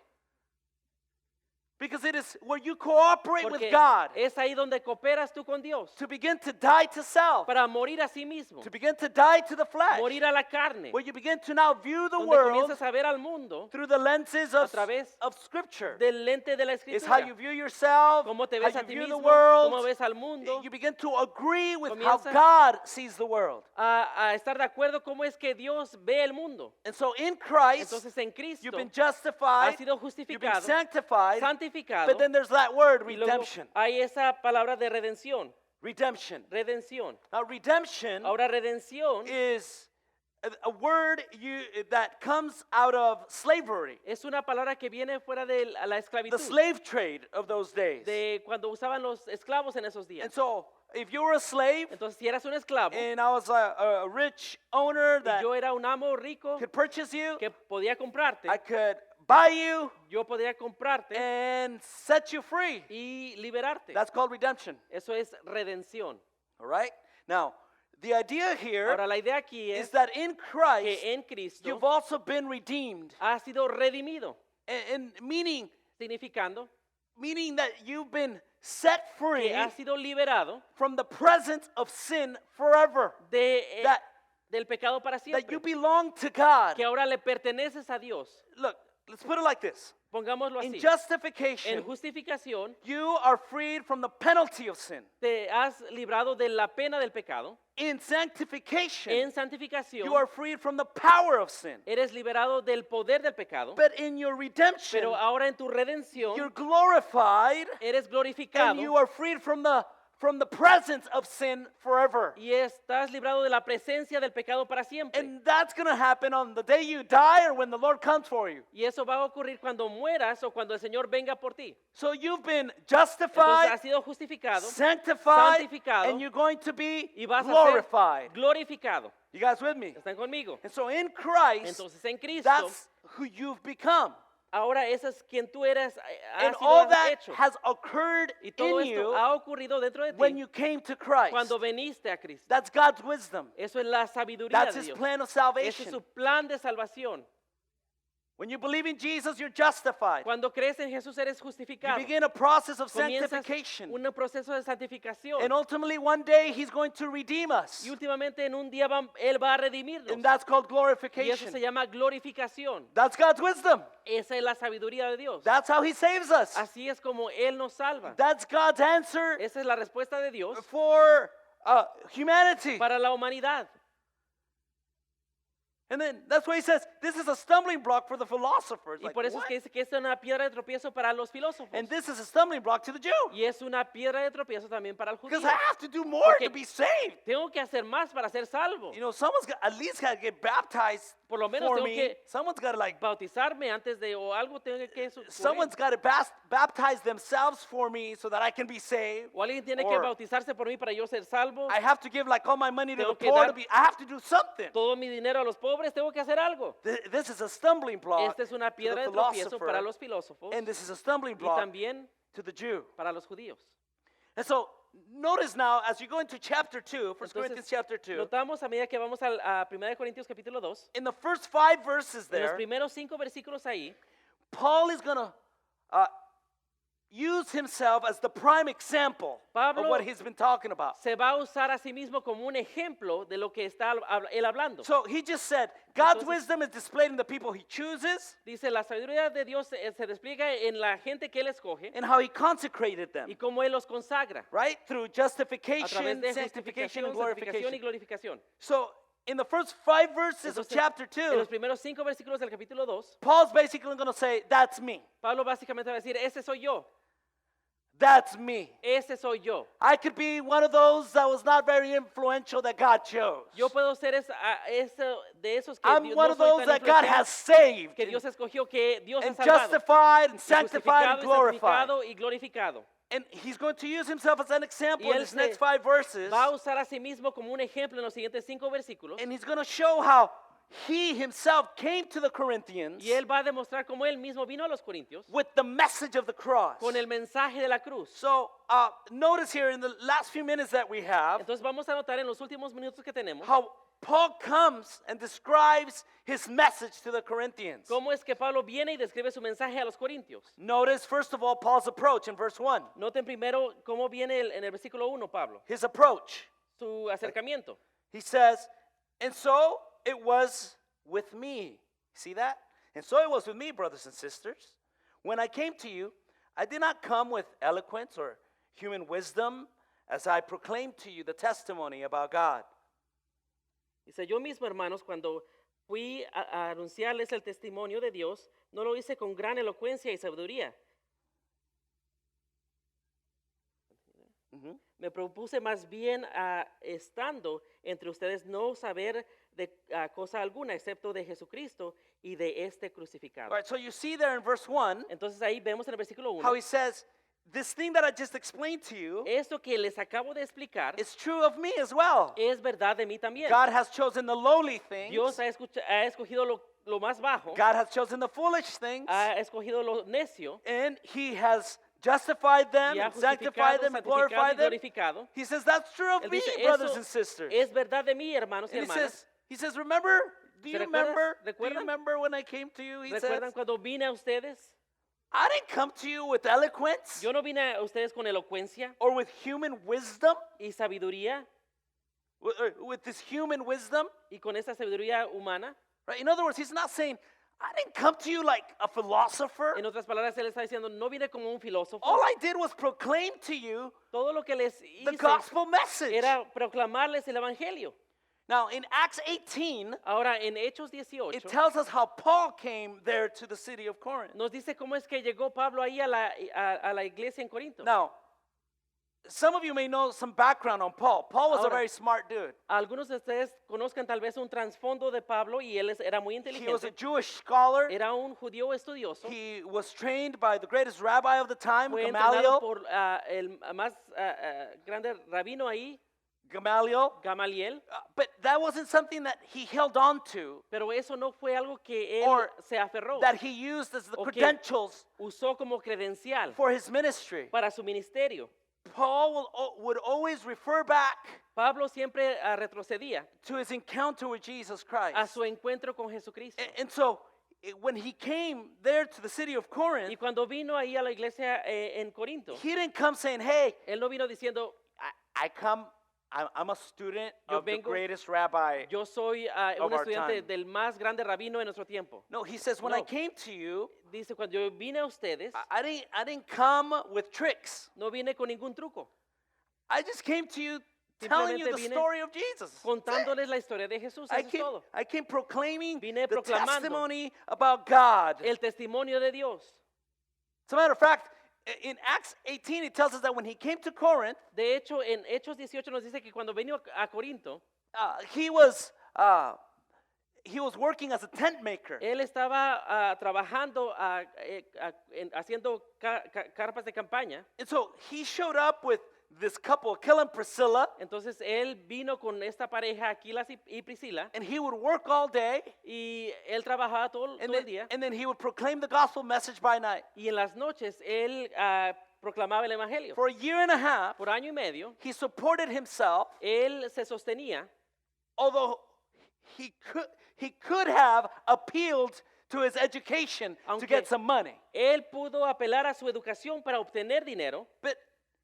Because it is where you cooperate with Porque God es ahí donde cooperas tú con Dios to begin to die to self, para morir a sí mismo, to begin to die to the flesh, morir a la carne, where you begin to now view the donde world comienzas a ver al mundo through the lenses a través of Scripture. del lente de la It's how you escritura. view yourself, Cómo te how ves you a ti view the mismo, world. cómo ves al mundo, You begin to agree with how Comienzas God sees the world. a estar de acuerdo cómo es que Dios ve el mundo. And so in Christ, Entonces en Cristo you've been has justified, sido you've been justificado, sanctified, santificado, but then there's that word, y luego redemption. hay esa palabra de redención, Redemption. redención. Now, redemption Ahora redención is a word that comes out of slavery, es una palabra que viene fuera de la the esclavitud, slave trade of those days. de cuando usaban los esclavos en esos And días. so, if you were a slave Entonces si eras un esclavo and I was a rich owner y that yo era un amo rico could purchase you, que podía comprarte, I could buy you yo podía comprarte and set you free. y liberarte. That's called redemption. Eso es redención. All right? Now, the idea here Ahora la idea aquí is es that in Christ, que en Cristo you've also been redeemed. ha sido redimido, And meaning significando that you've been set free que ha sido liberado from the presence of sin forever. That, del pecado para that siempre, you belong to God. que ahora le perteneces a Dios. Look, let's put it like this. Pongámoslo In así. justification, En justificación you are freed from the penalty of sin. te has librado de la pena del pecado. In sanctification, En santificación you are freed from the power of sin. eres liberado del poder del pecado. But in your redemption, Pero ahora en tu you're redención glorified eres and glorificado you are freed from the presence of sin forever. y estás librado de la presencia del pecado para siempre. And that's going to happen on the day you die or when the Lord comes for you. Y eso va a ocurrir cuando mueras o cuando el Señor venga por ti. So you've been Entonces justified, has sido justificado sanctified, santificado, and you're going to be y vas a glorified. ser glorificado. You guys with me? ¿Están conmigo? And so in Christ, Entonces en Cristo, that's who you've become. ahora ese es quien tú eres, And has all sido that hecho. has occurred Y todo in esto you ha ocurrido dentro de when ti you came to Christ. cuando veniste a Cristo. That's God's wisdom. Eso es la sabiduría That's de His Dios. plan of Ese es salvation. su plan de salvación. When you believe in Jesus, you're justified. Cuando crees en Jesús eres You justificado. begin a process of Comienzas sanctification. un proceso de santificación. And ultimately, one day, He's going to redeem us. Y últimamente en un día Él va a redimirnos. And that's called Y eso glorification. se llama glorificación. That's God's wisdom. Esa es la sabiduría de Dios. That's how He saves us. Así es como Él nos salva. That's God's answer Esa es la respuesta de Dios for humanity. para la humanidad. And then that's why He says this is a stumbling block for the philosophers. Y Like, por eso es what? que dice que es una piedra de tropiezo para los filósofos. And this is a stumbling block to the Jew. Y es una piedra de tropiezo también para el judío. Because I have to do more Porque- to be saved. Tengo que hacer más para ser salvo. You know, someone's got, at least got to get baptized Por lo menos for tengo me. que Someone's got to like, bautizarme antes de o algo tengo que someone's got to baptize themselves for me so that I can be saved. o alguien tiene que Or bautizarse por mí para yo ser salvo. I have to give like all my money to Tengo the que poor dar- to be. I have to do something. Todo mi dinero a los pobres, tengo que hacer algo. This is a stumbling block Esta es una to piedra the de tropiezo para philosopher, los filósofos and this is a stumbling y block también to the Jew. para los judíos. And so notice now, as you go into chapter 2, 1 Corinthians Entonces, chapter 2, notamos a medida que vamos a 1 Corintios capítulo 2, in the first 5 verses en los there, primeros 5 versículos ahí, Paul is going to use himself as the prime example of Pablo what he's been talking about. se va a usar a sí mismo como un ejemplo de lo que está él hablando. So he just said, God's Entonces- wisdom is displayed in the people he chooses Dice, la sabiduría de Dios se despliega en la gente que él escoge and how he consecrated them, y cómo él los consagra right? Through a través justification, de sanctification, justificación, and santificación y glorification. glorificación. So in the first 5 verses of Entonces, chapter en 2, los primeros 5 versículos del capítulo 2, Paul's basically going to say, that's me. Pablo básicamente va a decir, ese soy yo, That's me. ese soy yo. I could be one of those that was not very influential that God chose. Yo puedo ser de esos que I'm Dios, one no of soy those tan that God influencial, has saved que Dios escogió, que Dios ha and salvado, justified and y sanctified and justificado y glorified. santificado y glorificado. And he's going to use himself as an example Y in él these se next 5 verses. Va a usar a sí mismo como un ejemplo en los siguientes 5 versículos. And he's going to show how he himself came to the Corinthians Y él va a demostrar cómo él mismo vino a los Corintios with the message of the cross. con el mensaje de la cruz. So notice here in the last few minutes that we have Entonces vamos a notar en los últimos minutos que tenemos how Paul comes and describes his message to the Corinthians. cómo es que Pablo viene y describe su mensaje a los Corintios. Notice, first of all, Paul's approach in verse 1. Noten primero cómo viene en el versículo 1 Pablo, His approach. su acercamiento. He says, and so it was with me. See that? And so it was with me, brothers and sisters. When I came to you, I did not come with eloquence or human wisdom as I proclaimed to you the testimony about God. Dice, yo mismo, hermanos, cuando fui a anunciarles el testimonio de Dios, no lo hice con gran elocuencia y sabiduría. Me propuse más bien estando entre ustedes no saber de cosa alguna excepto de Jesucristo y de este crucificado. All right, so you see there in verse 1 Entonces ahí vemos en el versículo 1, how he says, this thing that I just explained to you esto que les acabo de explicar is true of me as well. es verdad de mí también. God has chosen the lowly things. Dios ha escogido lo más bajo, God has chosen the foolish things. ha escogido lo necio, And he has justified them y ha and sanctified justificado, them and santificado glorified y them. glorificado. He says, that's true of Él me, dice, brothers eso and sisters. es verdad de mí, hermanos y And hermanas. he says, remember? Do you ¿Se remember? Do you recuerdan? remember when I came to you? He says, ¿Recuerdan cuando vine a ustedes? I didn't come to you with eloquence Yo no vine a ustedes con elocuencia or with human wisdom, y sabiduría with this human wisdom. y con esa sabiduría humana. Right? In other words, he's not saying, I didn't come to you like a philosopher. En otras palabras, él está diciendo, no vine como un filósofo. All I did was proclaim to you Todo lo que les the hice gospel message. era proclamarles el evangelio. Now, in Acts 18, Ahora, en Hechos 18, it tells us how Paul came there to the city of Corinth. nos dice cómo es que llegó Pablo ahí a la iglesia en Corinto. Now, some of you may know some background on Paul. Paul was a Ahora, very smart dude. Algunos de ustedes conozcan tal vez un trasfondo de Pablo y él era muy He was a inteligente. Jewish scholar. Era un judío estudioso. He was trained by the greatest rabbi of the time, Fue entrenado Gamaliel. por el más grande rabino ahí, Gamaliel. Gamaliel. But that wasn't something that he held on to, Pero eso no fue algo que él or se aferró, that he used as the o que credentials usó como credencial for his ministry. para su ministerio. Paul would always refer back Pablo siempre retrocedía to his encounter with Jesus a Christ. su encuentro con Jesucristo. And so, when he came there to the city of Corinth, Y cuando vino ahí a la iglesia en Corinto, he didn't come saying, hey, él no vino diciendo, I'm a student Yo of the vengo- greatest rabbi. yo soy Of un our estudiante time. del más grande rabino de nuestro tiempo. No, he says, when I No. came to you, Dice, cuando yo vine a ustedes, I didn't come with tricks. no vine con ningún truco, I just came to you telling you Simplemente the vine story of Jesus. That's it. contándoles la historia de Jesús. Eso es todo. I came proclaiming Vine the proclamando testimony about God. El testimonio de Dios. As a matter of fact, in Acts 18, it tells us that when he came to Corinth, De hecho, en Hechos 18 nos dice que cuando vino a Corinto, he was working as a tent maker. él estaba trabajando, haciendo carpas de campaña. And so he showed up with this couple, Aquila and Priscilla, Entonces él vino con esta pareja, Aquilas y Priscila, and he would work all day, y él trabajaba todo el día. and then he would proclaim the gospel message by night. Y en las noches él proclamaba el evangelio. For a year and a half, Por año y medio, he supported himself, él se sostenía, although he could have appealed to his education to Aunque- get some money. él pudo apelar a su educación para obtener dinero. But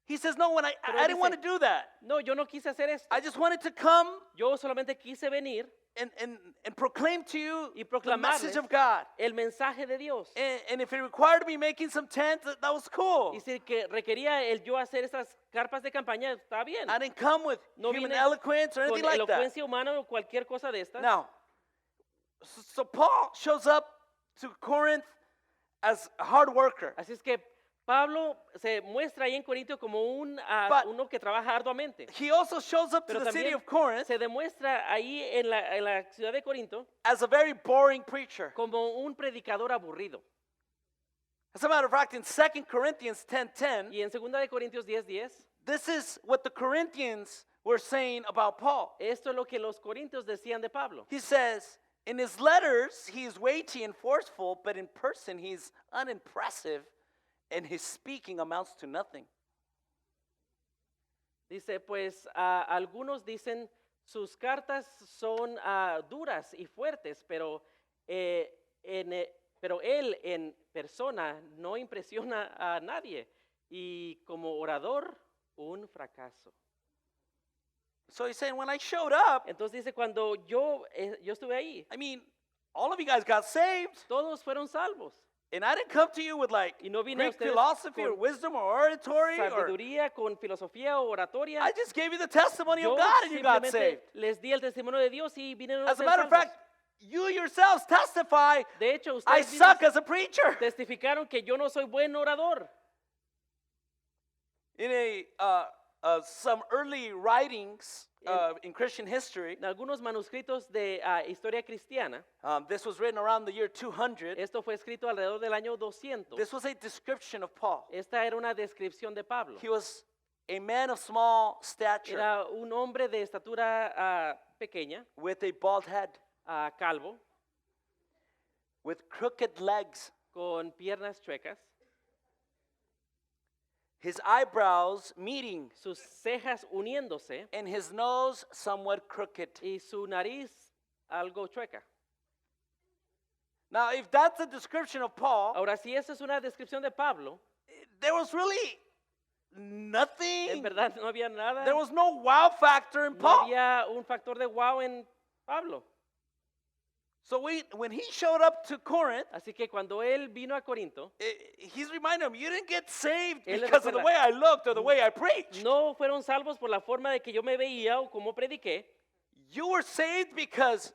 he says, no, Pero I él didn't want dice- to do that. No, yo no quise hacer esto. I just wanted to come Yo solamente quise venir and proclaim to you Y the message proclamarles of God. el mensaje de Dios. And if it required me making some tents, that was cool. Y si que requería el yo hacer esas carpas de campaña, está bien. I didn't come with No human vine eloquence or Con anything like that. elocuencia humana o cualquier cosa de estas. Now, so Paul shows up to Corinth as a hard worker. Así es que Pablo se muestra ahí en Corintio como But- uno que trabaja arduamente. He also shows up to Pero the city también of Corinth se demuestra ahí en la ciudad de Corinto as a very boring preacher. como un predicador aburrido. As a matter of fact, in 2 Corinthians 10:10, Y en 2 de Corintios 10:10, this is what the Corinthians were saying about Paul. esto es lo que los corintios decían de Pablo. He says, in his letters, he is weighty and forceful, but in person, he's unimpressive, and his speaking amounts to nothing. Dice, pues algunos dicen, sus cartas son duras y fuertes, pero él en persona no impresiona a nadie. Y como orador, un fracaso. So he's saying, when I showed up, Entonces dice, cuando yo estuve ahí, I mean, all of you guys got saved, todos fueron salvos. and I didn't come to you with like Y no vine a Greek ustedes philosophy or con wisdom or oratory, or Sabiduría, con filosofía o oratoria. I just gave you the testimony Yo of God and you got simplemente saved. les di el testimonio de Dios y vinieron a As a ser matter of salvos. fact, you yourselves testify, De hecho, I ustedes suck mismos as a preacher. testificaron que yo no soy buen orador. In some early writings in Christian history, En algunos manuscritos de historia cristiana, this was written around the year 200. esto fue escrito alrededor del año 200. This was a description of Paul. Esta era una descripción de Pablo. He was a man of small stature Era un hombre de estatura pequeña, with a bald head, calvo, with crooked legs, con piernas chuecas, his eyebrows meeting, sus cejas uniéndose and his nose somewhat crooked. y su nariz algo chueca. Now, if that's a description of Paul, Ahora, si esa es una descripción de Pablo, there was really nothing. en verdad no había nada, There was no wow factor in no Paul. había un factor de wow en Pablo. So when he showed up to Corinth, Así que cuando él vino a Corinto, he's reminding them, you didn't get saved Él les because of the recuerda, way I looked or the way I preached. no fueron salvos por la forma de que yo me veía o cómo prediqué, You were saved because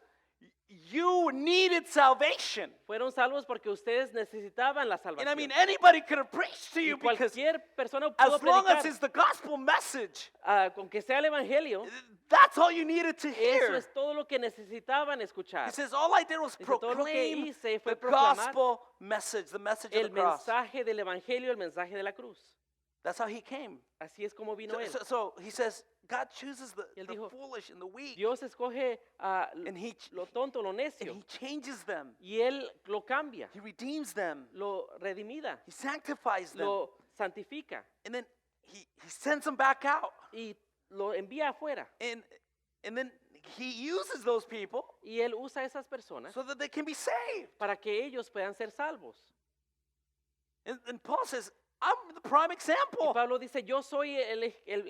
you needed salvation. fueron salvos porque ustedes necesitaban la And I mean, salvación. anybody could have preached to Y you because cualquier persona pudo as long as predicar, it's the gospel message, con que sea el evangelio, that's all you needed to eso hear. es todo lo que necesitaban escuchar. He says, all I did was Dice, todo lo que proclaim hice fue the proclamar gospel message, the message of El the cross. mensaje del evangelio, el mensaje de la cruz. That's how he came. Así es como vino él. So he says, God chooses the Él dijo, foolish and the weak, Dios escoge and he lo tonto, lo and necio, he changes them. y él lo cambia, He redeems them. lo redimida, He sanctifies them. lo santifica And then he sends them back out. y lo envía afuera. And then he uses those people Y él usa a esas personas so that they can be saved. para que ellos puedan ser salvos. And Paul says, I'm the prime Y example. Pablo dice, yo soy el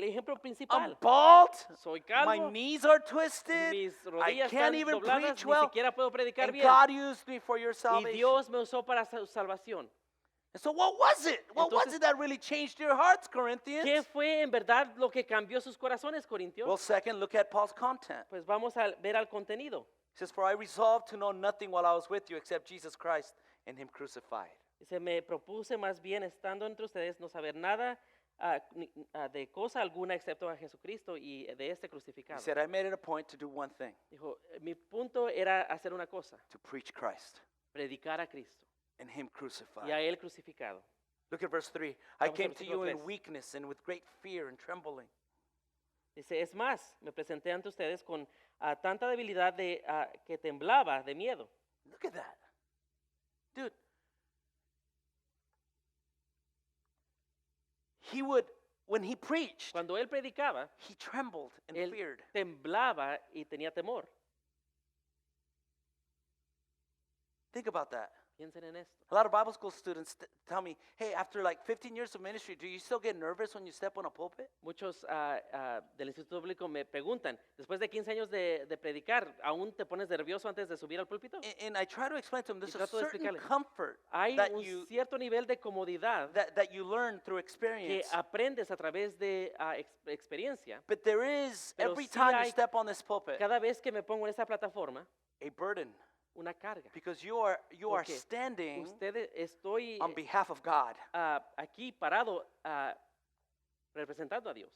ejemplo I'm principal. bald. Soy My calvo, knees are twisted. mis I rodillas can't están even dobladas, preach ni well. siquiera puedo predicar And bien. God used me for your Y salvation. Dios me usó para su salvación. And so what was it? What was Entonces, it that really changed your hearts, Corinthians? ¿Qué fue en verdad lo que cambió sus corazones, Corintios? Well, second, look at Paul's content. Pues vamos a ver al contenido. He says, for I resolved to know nothing while I was with you except Jesus Christ and him crucified. Dice, me propuse más bien estando entre ustedes no saber nada de cosa alguna excepto a Jesucristo y de este He crucificado. said, I made it a point to do one thing, Dijo, mi punto era hacer una cosa, to preach Christ predicar a Cristo and him y crucified. a Él crucificado. Look at verse 3. I Vamos al came to you versículo in 3. weakness and with great fear and trembling. Dice, es más, me presenté ante ustedes con tanta debilidad que temblaba de miedo. Look at that. Dude. He would, when he preached, Cuando Él predicaba, he trembled and Él feared. temblaba y tenía temor. Think about that. Piensen en esto. A lot of Bible school students tell me, hey, after like 15 years of ministry, do you still get nervous when you step on a pulpit? Muchos del Instituto Bíblico me preguntan, después de 15 años de predicar, ¿aún te pones nervioso antes de subir al púlpito? And I try to explain to them there's a trato de certain explicarle, comfort Hay that un you, cierto nivel de comodidad that you learn through que experience. aprendes a través de experiencia. But there is, Pero every sí time you hay- step on this pulpit, Cada vez que me pongo en esa plataforma, a burden. una carga. Because you are Porque standing Estoy on behalf of God. aquí parado representando a Dios.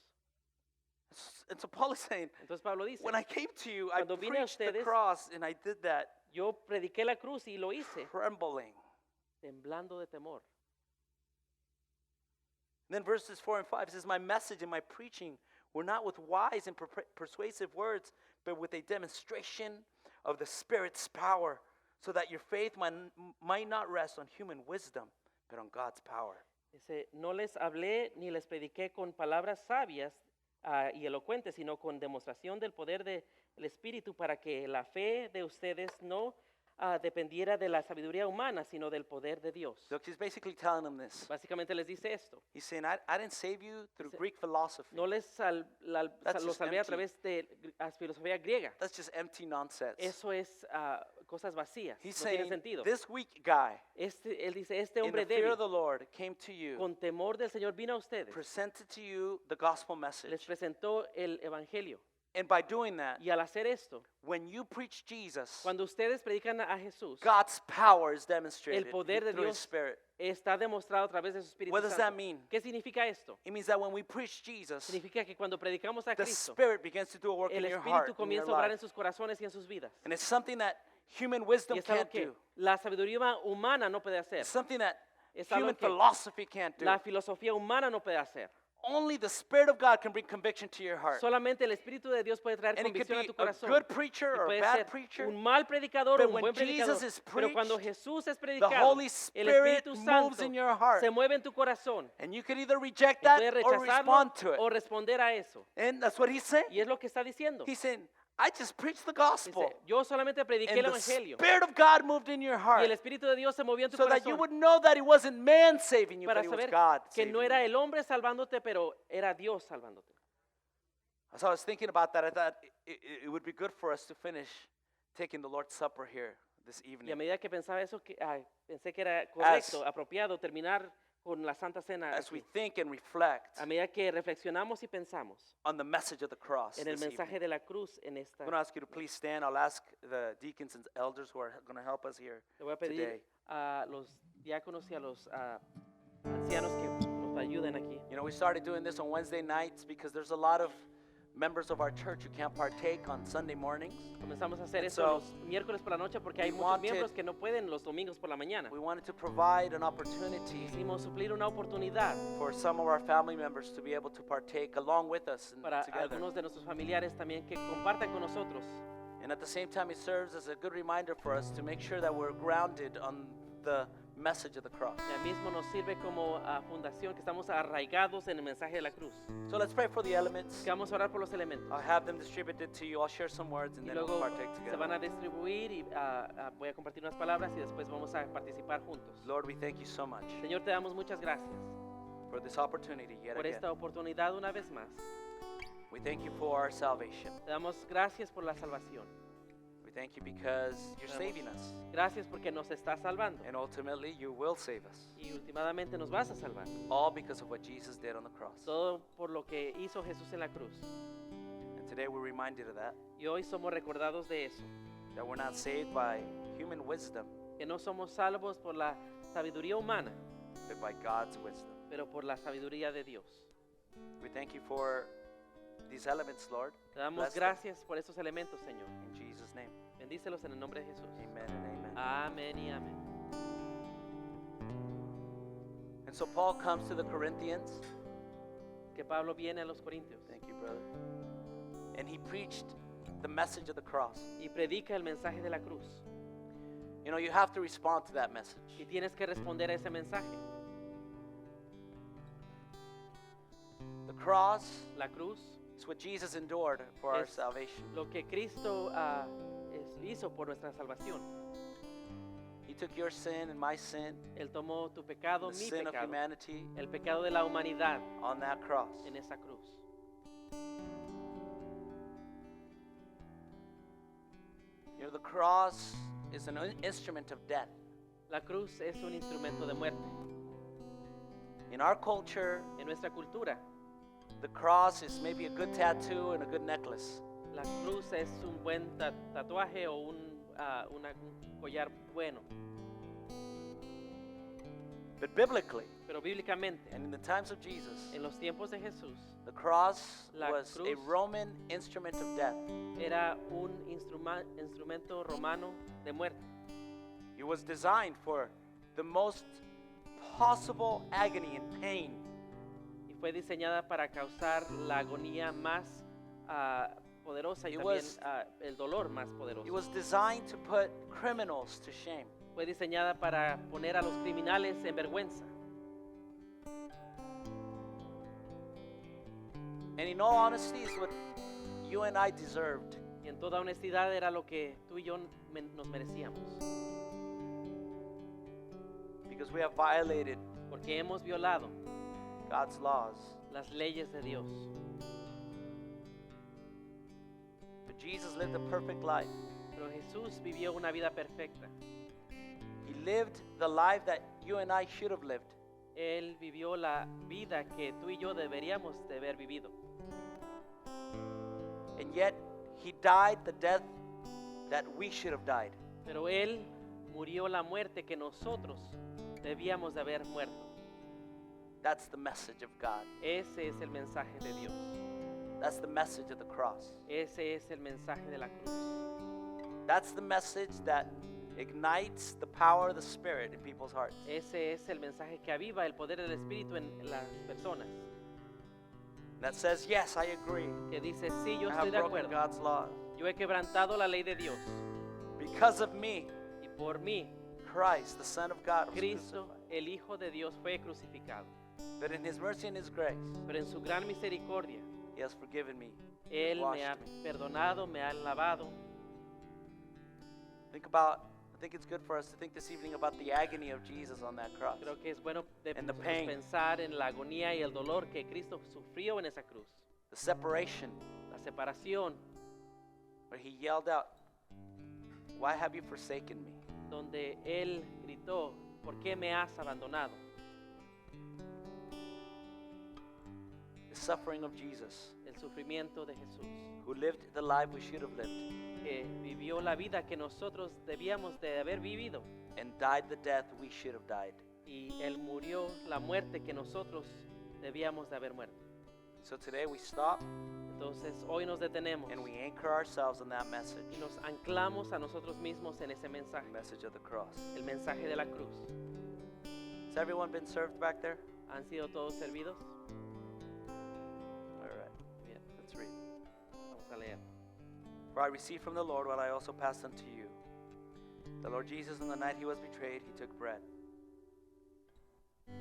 And so Paul is saying, Entonces Pablo dice, when I came to you, I Cuando vine a preached the ustedes, cross and I did that yo prediqué la cruz y lo hice trembling. temblando de temor. And then verses 4 and 5 says, my message and my preaching were not with wise and persuasive words, but with a demonstration of the Spirit's power, so that your faith might not rest on human wisdom, but on God's power. Dice, no les hablé ni les prediqué con palabras sabias y elocuentes, sino con demostración del poder del Espíritu para que la fe de ustedes no dependiera de la sabiduría humana, sino del poder de Dios. So he's basically telling them this. Básicamente les dice esto. He's saying, I didn't save you through Dice, Greek philosophy. No les That's los just salvé a empty. través de la filosofía griega. That's just empty nonsense. Eso es cosas vacías. He's No tiene saying, sentido. this weak guy, Él dice, este in hombre the fear débil, of the Lord, came to you, con temor del Señor vino a ustedes. presented to you the gospel Les message. presentó el evangelio. And by doing that, Y al hacer esto, when you preach Jesus, cuando ustedes predican a Jesús, God's power is demonstrated el poder de through His Dios Spirit. está demostrado a través de su Espíritu What does Santo. that mean? ¿Qué significa esto? It means that when we preach Jesus, Significa que cuando predicamos a the Cristo, Spirit begins to do a work el in your heart, Espíritu in your comienza a obrar en life. sus corazones y en sus vidas. And it's something that human Y wisdom es algo can't que do. la sabiduría humana no puede hacer. It's something that Es algo human que philosophy can't do. La filosofía humana no puede hacer. Only the Spirit of God can bring conviction to your heart. Solamente el Espíritu de Dios puede traer And it could convicción a be tu a corazón. good preacher Y or a puede bad ser preacher. un mal predicador But o un when buen predicador. Jesus is Pero cuando preached, Jesús es the predicado, Holy el Spirit Espíritu moves Santo in your heart. se mueve en tu corazón. And you can either reject Y that puedes or rechazarlo respond to it. o responder a eso. And that's what he's saying. Y es lo que está diciendo. He's saying, I just preached the gospel. Dice, yo solamente prediqué And el the Evangelio. Spirit of God moved in your Y heart. el Espíritu de Dios se movió en tu So that you corazón. would know that it wasn't man saving you, Para but it was saber God que saving no you. era el hombre salvándote, pero era Dios salvándote. As I was thinking about that, I thought it would be good for us to finish taking the Lord's Supper here this Y a evening. medida que pensaba eso, pensé que era correcto, apropiado terminar con la Santa Cena. As we aquí. think and reflect A medida que reflexionamos y pensamos on the message of the cross en el this evening. mensaje de la cruz en esta. I'm going to ask you to please stand. I'll ask the deacons and elders who are going to help us here Le voy a pedir today. a los diáconos y a los ancianos que nos ayuden aquí. You know, we started doing this on Wednesday nights because there's a lot of members of our church who can't partake on Sunday mornings. Comenzamos a hacer And esto so, los miércoles por la noche porque hay we muchos wanted- miembros que no pueden los domingos por la mañana. We wanted to provide an opportunity Quisimos suplir una oportunidad for some of our family members to be able to partake along with us and para together. algunos de nuestros familiares también que compartan con nosotros. And at the same time, it serves as a good reminder for us to make sure that we're grounded on the message of the cross. Ya mismo nos sirve como fundación que estamos arraigados en el mensaje de la cruz. So let's pray for the elements. Que vamos a orar por los elementos. I'll have them distributed to you. I'll share some words and Y then we'll luego partake se van together. a distribuir y voy a compartir unas palabras y después vamos a participar juntos. Lord, we thank you so much Señor, te damos muchas gracias for this opportunity yet por again. esta oportunidad una vez más. We thank you for our salvation. Te damos gracias por la salvación. We thank you because you're saving us. Gracias porque nos estás salvando. And ultimately, you will save us. Y últimamente nos vas a salvar. All because of what Jesus did on the cross. Todo por lo que hizo Jesús en la cruz. And today we're reminded of that. Y hoy somos recordados de eso. That we're not saved by human wisdom, Que no somos salvos por la sabiduría humana, but by God's wisdom. pero por la sabiduría de Dios. We thank you for these elements, Lord. Te damos Bless them. gracias por estos elementos, Señor. In Jesus' name. Bendícelos en el nombre de Jesús. Amen and amen. Amén y amén. And so Paul comes to the Corinthians. Que Pablo viene a los Corintios Thank you, brother. And he preached the message of the cross. y predica el mensaje de la cruz. You know, you have to respond to that message. Y tienes que responder a ese mensaje. The cross La cruz is what Jesus endured for our Es salvation. lo que Cristo hizo por nuestra salvación. He He took your sin and my sin, Él tomó tu pecado, the mi sin of pecado, humanity el pecado de la humanidad on that cross. en esa cruz. You know, the cross is an instrument of death. La cruz es un instrumento de muerte. In our culture, En nuestra cultura, the cross is maybe a good tattoo and a good necklace. la cruz es un buen tatuaje o un collar bueno. But biblically, Pero bíblicamente, and in the times of Jesus, en los tiempos de Jesús, the cross La was a cruz Roman instrument of death. era un instrumento romano de muerte. It was designed for the most possible agony and pain. Y fue diseñada para causar la agonía más poderosa y It también was- el dolor más poderoso. It was designed to put criminals to shame. Fue diseñada para poner a los criminales en vergüenza. And in all honesty, it's what you and I deserved. Y en toda honestidad era lo que tú y yo nos merecíamos. Because we have violated Porque hemos violado God's laws. las leyes de Dios. But Jesus lived a perfect life. Pero Jesús vivió una vida perfecta. He lived the life that you and I should have lived. Él vivió la vida que tú y yo deberíamos de haber vivido. And yet, he died the death that we should have died. Pero Él murió la muerte que nosotros debíamos de haber muerto. That's the message of God. Ese es el mensaje de Dios. That's the message of the cross. Ese es el mensaje de la cruz. That's the message that ignites the power of the Spirit in people's hearts. Ese es el mensaje que aviva el poder del Espíritu en las personas. That says, yes, I agree. Que dice, sí, yo I estoy have de broken acuerdo. God's laws. Yo he quebrantado la ley de Dios. Because of me, Y por mí, Christ, the Son of God, was Cristo, crucified. el Hijo de Dios, fue crucificado. But in His mercy and His grace, Pero en su gran misericordia, He has forgiven me. Él washed me ha me. perdonado, me ha lavado. I think it's good for us to think this evening about the agony of Jesus on that cross. Creo que es bueno de And the nosotros pain. pensar en la agonía y el dolor que Cristo sufrió en esa cruz. The separation, La separación, where He yelled out, "Why have you forsaken me?" donde Él gritó, ¿por qué me has abandonado? The suffering of Jesus, El sufrimiento de Jesús, who lived the life we should have lived que vivió la vida que nosotros debíamos de haber vivido. and died the death we should have died. Y Él murió la muerte que nosotros debíamos de haber muerto. So today we stop Entonces hoy nos detenemos and we anchor ourselves on that message, y nos anclamos a nosotros mismos en ese mensaje, the message of the cross. el mensaje de la cruz. Has everyone been served back there? ¿Han sido todos servidos? All right, Bien, let's read. vamos a leer. For I received from the Lord what I also passed on to you. The Lord Jesus, on the night He was betrayed, He took bread.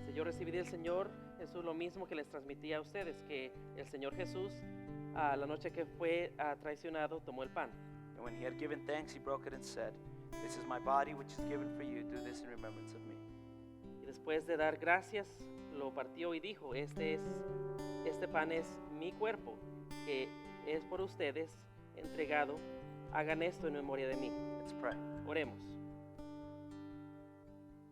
Si yo recibí del Señor Jesús lo mismo que les transmití a ustedes, que el Señor Jesús, a la noche que fue traicionado, tomó el pan. And when He had given thanks, He broke it and said, "This is my body, which is given for you. Do this in remembrance of me." Y después de dar gracias, lo partió y dijo, este pan es mi cuerpo, que es por ustedes entregado. Hagan esto en memoria de mí. Let's pray. Oremos.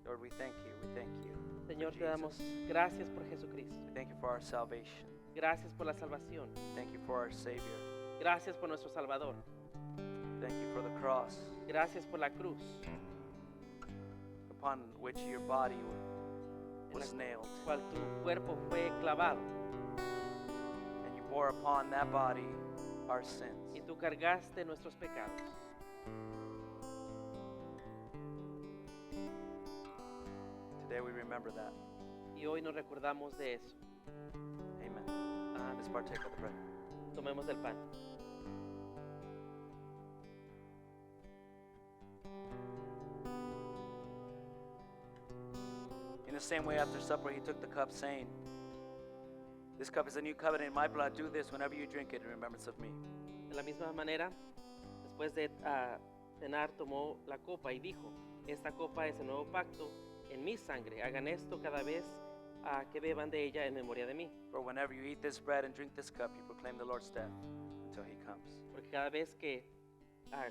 Lord, we thank you. We thank you. Señor, for te damos Jesus. gracias por Jesucristo. We thank you for our salvation. Gracias por la salvación. Thank you for our Savior. Gracias por nuestro Salvador. Thank you for the cross Gracias por la cruz upon which your body en was la nailed. cual tu cuerpo fue clavado. And you bore upon that body our sins. Y tú cargaste nuestros pecados. Today we remember that. Y hoy nos recordamos de eso. Amen. Ah, Let's partake of the bread. tomemos el pan. In the same way, after supper, He took the cup, saying, "This cup is a new covenant in my blood. Do this whenever you drink it in remembrance of me." De la misma manera, después de cenar, tomó la copa y dijo, esta copa es el nuevo pacto en mi sangre. Hagan esto cada vez que beban de ella en memoria de mí. For whenever you eat this bread and drink this cup, you proclaim the Lord's death until he comes. Porque cada vez que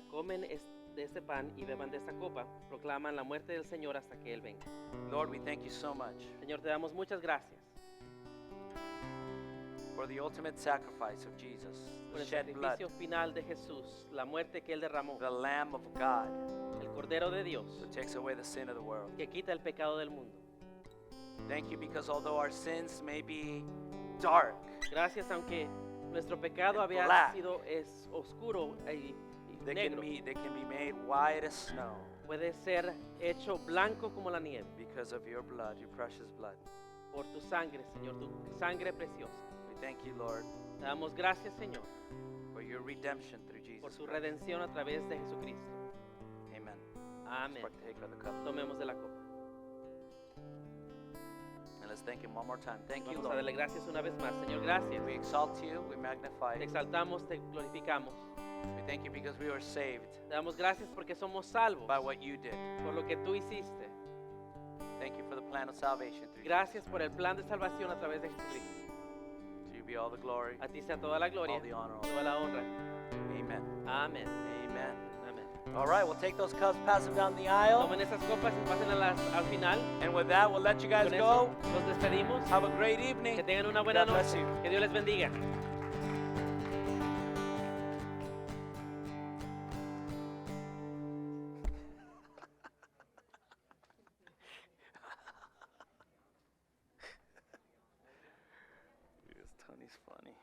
comen de este pan y beban de esta copa, proclaman la muerte del Señor hasta que Él venga. Lord, we thank you so much Señor, te damos muchas gracias for the ultimate sacrifice of Jesus, por the el shed blood, sacrificio final de Jesús, la muerte que Él derramó, the Lamb of God el Cordero de Dios who takes away the sin of the world. que quita el pecado del mundo. Thank you because although our sins may be dark, Gracias, aunque nuestro pecado había black. sido oscuro y they negro, can be made white as snow puede ser hecho blanco como la nieve because of your blood, your precious blood. por tu sangre, Señor, tu sangre preciosa. We thank you, Lord, Te damos gracias, Señor, for your redemption through por Jesus su Christ. redención a través de Jesucristo. Amen. Amén. Let's partake of the cup. Tomemos de la copa. And let's thank him one more time. Thank you, Vamos a Lord. darle gracias una vez más, Señor. Gracias. We exalt you, we magnify Te you. exaltamos, te glorificamos. We thank you because we were saved Te damos gracias porque somos salvos by what you did. por lo que tú hiciste. Thank you for the plan of salvation through Gracias por el plan de salvación a través de Jesucristo. Jesus. To you be all the glory, A ti sea toda la gloria, all the honor. toda la honra. Amen. Amén. Amen. Amén. All right, we'll take those cups, pass them down the aisle. Tomen esas copas y pasen al final. And with that, we'll let you guys Con go. eso nos despedimos. Have a great evening. Que tengan una buena God bless noche. you. Que Dios les bendiga. Tony's funny.